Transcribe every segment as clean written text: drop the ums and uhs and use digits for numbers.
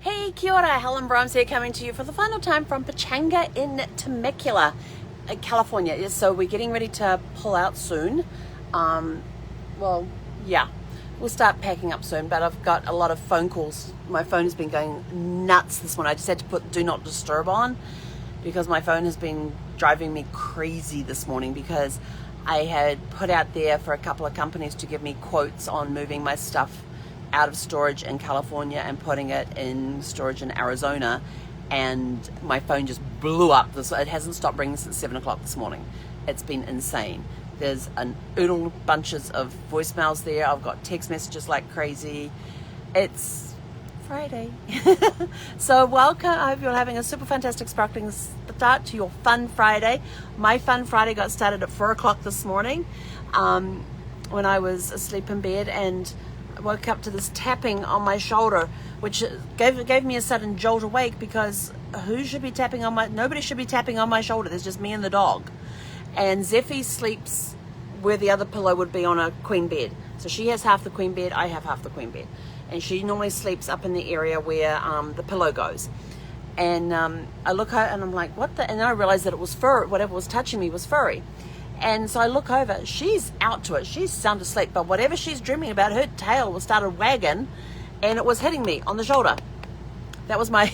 Hey, kia ora, Helen Brahms here, coming to you for the final time from Pechanga in Temecula, California. So we're getting ready to pull out soon. Well, yeah, we'll start packing up soon, but I've got a lot of phone calls. My phone has been going nuts this morning. I just had to put Do Not Disturb on because my phone has been driving me crazy this morning, because I had put out there for a couple of companies to give me quotes on moving my stuff out of storage in California and putting it in storage in Arizona, and my phone just blew up. It hasn't stopped ringing since 7 o'clock this morning. It's been insane. There's an oodle bunches of voicemails there. I've got text messages like crazy. It's Friday. So welcome. I hope you're having a super fantastic sparkling start to your fun Friday. My fun Friday got started at 4 o'clock this morning when I was asleep in bed, and woke up to this tapping on my shoulder, which gave me a sudden jolt awake, because nobody should be tapping on my shoulder. There's just me and the dog. And Zeffie sleeps where the other pillow would be on a queen bed. So she has half the queen bed, I have half the queen bed. And she normally sleeps up in the area where the pillow goes. And I look out and I'm like, what the? And then I realized that it was fur. Whatever was touching me was furry. And so I look over, she's out to it, she's sound asleep, but whatever she's dreaming about, her tail was started wagging, and it was hitting me on the shoulder. That was my,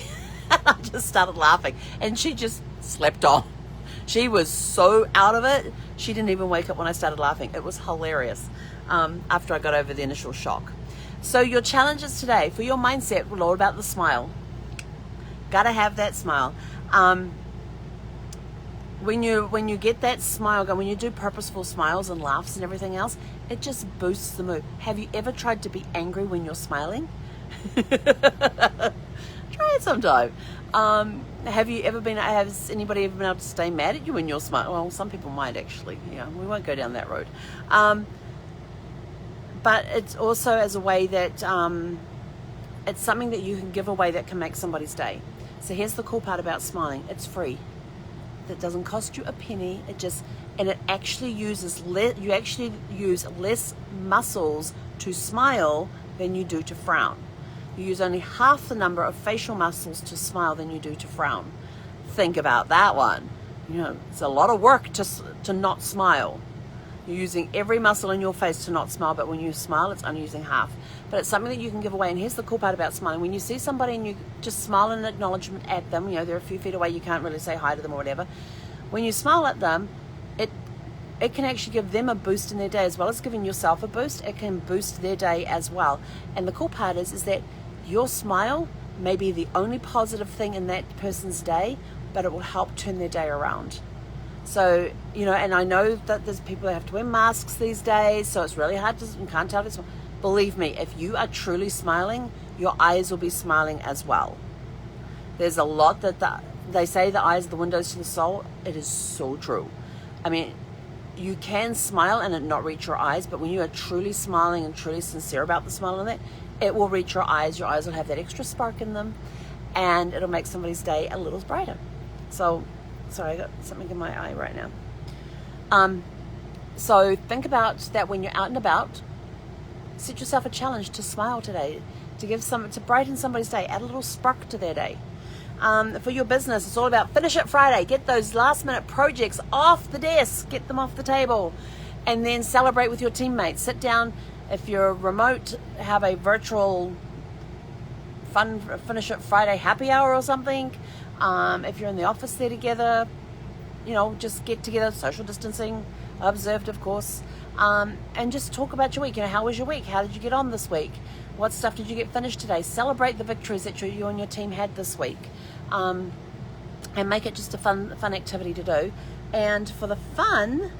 I just started laughing, and she just slept on. She was so out of it, she didn't even wake up when I started laughing. It was hilarious after I got over the initial shock. So your challenges today for your mindset were all about the smile. Gotta have that smile. When you get that smile going, when you do purposeful smiles and laughs and everything else, it just boosts the mood. Have you ever tried to be angry when you're smiling? Try it sometime. Has anybody ever been able to stay mad at you when you're smiling? Well, some people might actually. Yeah, we won't go down that road. But it's also as a way that it's something that you can give away that can make somebody's day. So here's the cool part about smiling. It's free. It doesn't cost you a penny. It actually uses you actually use less muscles to smile than you do to frown. You use only half the number of facial muscles to smile than you do to frown. Think about that one. You know, it's a lot of work to not smile. You're using every muscle in your face to not smile, but when you smile, it's only using half. But it's something that you can give away. And here's the cool part about smiling. When you see somebody and you just smile in acknowledgement at them, you know, they're a few feet away, you can't really say hi to them or whatever. When you smile at them, it can actually give them a boost in their day, as well as giving yourself a boost. It can boost their day as well. And the cool part is that your smile may be the only positive thing in that person's day, but it will help turn their day around. So, you know, and I know that there's people that have to wear masks these days, so it's really hard you can't tell this. Believe me, if you are truly smiling, your eyes will be smiling as well. There's a lot that they say the eyes are the windows to the soul. It is so true. I mean, you can smile and it not reach your eyes, but when you are truly smiling and truly sincere about the smile on it, it will reach your eyes. Your eyes will have that extra spark in them, and it'll make somebody's day a little brighter. So, sorry, I got something in my eye right now. So think about that when you're out and about. Set yourself a challenge to smile today, to brighten somebody's day, add a little spark to their day. For your business, it's all about finish it Friday. Get those last minute projects off the desk, get them off the table, and then celebrate with your teammates. Sit down. If you're remote, have a virtual fun finish it Friday happy hour or something. If you're in the office there together, you know, just get together, social distancing observed, of course, and just talk about your week. You know, how was your week? How did you get on this week? What stuff did you get finished today? Celebrate the victories that you and your team had this week, and make it just a fun activity to do. And for the fun,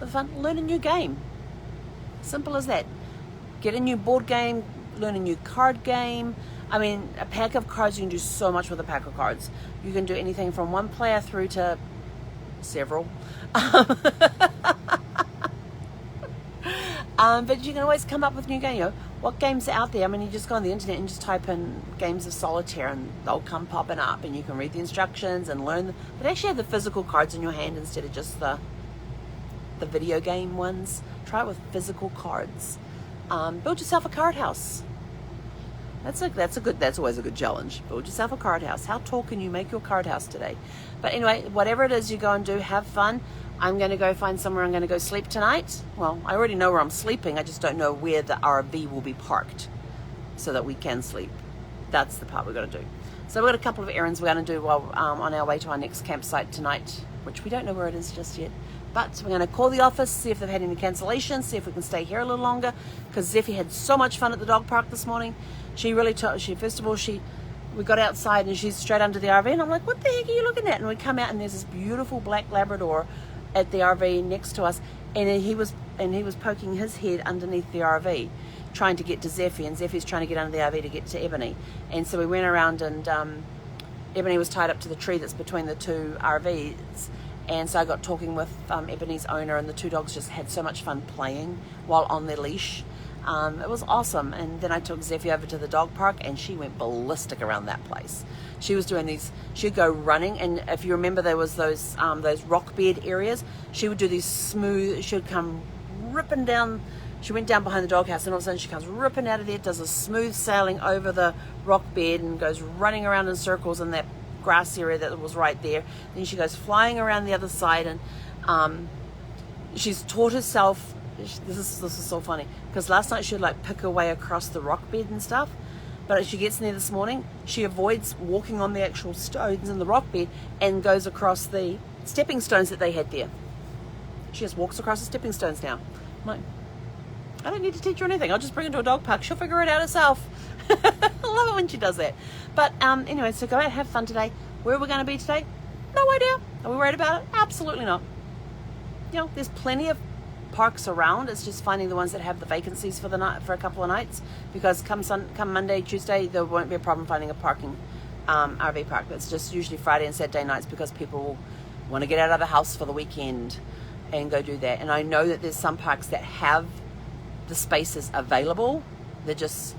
learn a new game. Simple as that. Get a new board game, learn a new card game. I mean, a pack of cards, you can do so much with a pack of cards. You can do anything from one player through to several. But you can always come up with new games. You know, what games are out there? I mean, you just go on the internet and just type in games of solitaire and they'll come popping up, and you can read the instructions and learn. But actually have the physical cards in your hand instead of just the video game ones. Try it with physical cards. Build yourself a card house. That's always a good challenge. Build yourself a card house. How tall can you make your card house today? But anyway, whatever it is you go and do, have fun. I'm going to go find somewhere I'm going to go sleep tonight. Well, I already know where I'm sleeping. I just don't know where the RV will be parked so that we can sleep. That's the part we've got to do. So we've got a couple of errands we're going to do while on our way to our next campsite tonight, which we don't know where it is just yet. But we're going to call the office, see if they've had any cancellations, see if we can stay here a little longer, because Zeffie had so much fun at the dog park this morning. We got outside and she's straight under the RV, and I'm like, what the heck are you looking at? And we come out and there's this beautiful black Labrador at the RV next to us, and he was poking his head underneath the RV, trying to get to Zeffie, and Zeffie's trying to get under the RV to get to Ebony. And so we went around, and Ebony was tied up to the tree that's between the two RVs. And so I got talking with Ebony's owner, and the two dogs just had so much fun playing while on their leash. It was awesome. And then I took Zeffie over to the dog park, and she went ballistic around that place. She was doing these, she'd go running, and if you remember, there was those rock bed areas. She would do these smooth, she would come ripping down. She went down behind the doghouse, and all of a sudden she comes ripping out of there, does a smooth sailing over the rock bed, and goes running around in circles in that grass area that was right there. Then she goes flying around the other side, and she's taught herself. This is so funny, because last night she would like pick her way across the rock bed and stuff, but as she gets in there this morning, she avoids walking on the actual stones in the rock bed and goes across the stepping stones that they had there. She just walks across the stepping stones now. I'm like, I don't need to teach her anything. I'll just bring her to a dog park. She'll figure it out herself. I love it when she does that. But anyway, so go out and have fun today. Where are we going to be today? No idea. Are we worried about it? Absolutely not. You know, there's plenty of parks around. It's just finding the ones that have the vacancies for the night, for a couple of nights, because come Monday, Tuesday, there won't be a problem finding a parking RV park. It's just usually Friday and Saturday nights, because people want to get out of the house for the weekend and go do that. And I know that there's some parks that have the spaces available. They just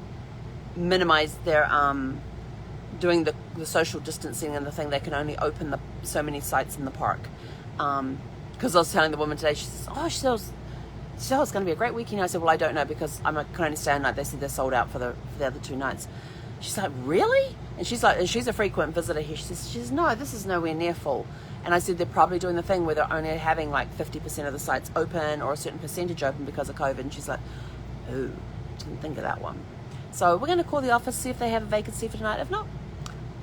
minimize their doing the social distancing and the thing. They can only open so many sites in the park. Because I was telling the woman today, she says, it's going to be a great weekend. I said, well, I don't know, because I can only stay a night. They said they're sold out for the other 2 nights. She's like, really? And she's like, and she's a frequent visitor here. She says, no, this is nowhere near full. And I said, they're probably doing the thing where they're only having like 50% of the sites open, or a certain percentage open because of COVID. And she's like, oh, didn't think of that one. So we're going to call the office, see if they have a vacancy for tonight. If not,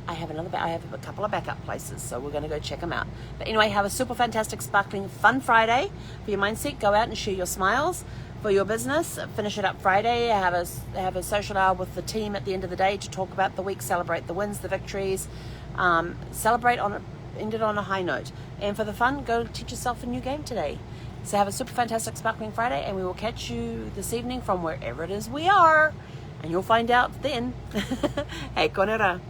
I have a couple of backup places, so we're going to go check them out. But anyway, have a super fantastic, sparkling, fun Friday for your mindset. Go out and share your smiles for your business. Finish it up Friday. Have a social hour with the team at the end of the day to talk about the week, celebrate the wins, the victories, end it on a high note. And for the fun, go teach yourself a new game today. So have a super fantastic, sparkling Friday, and we will catch you this evening from wherever it is we are, and you'll find out then. Hey, konera.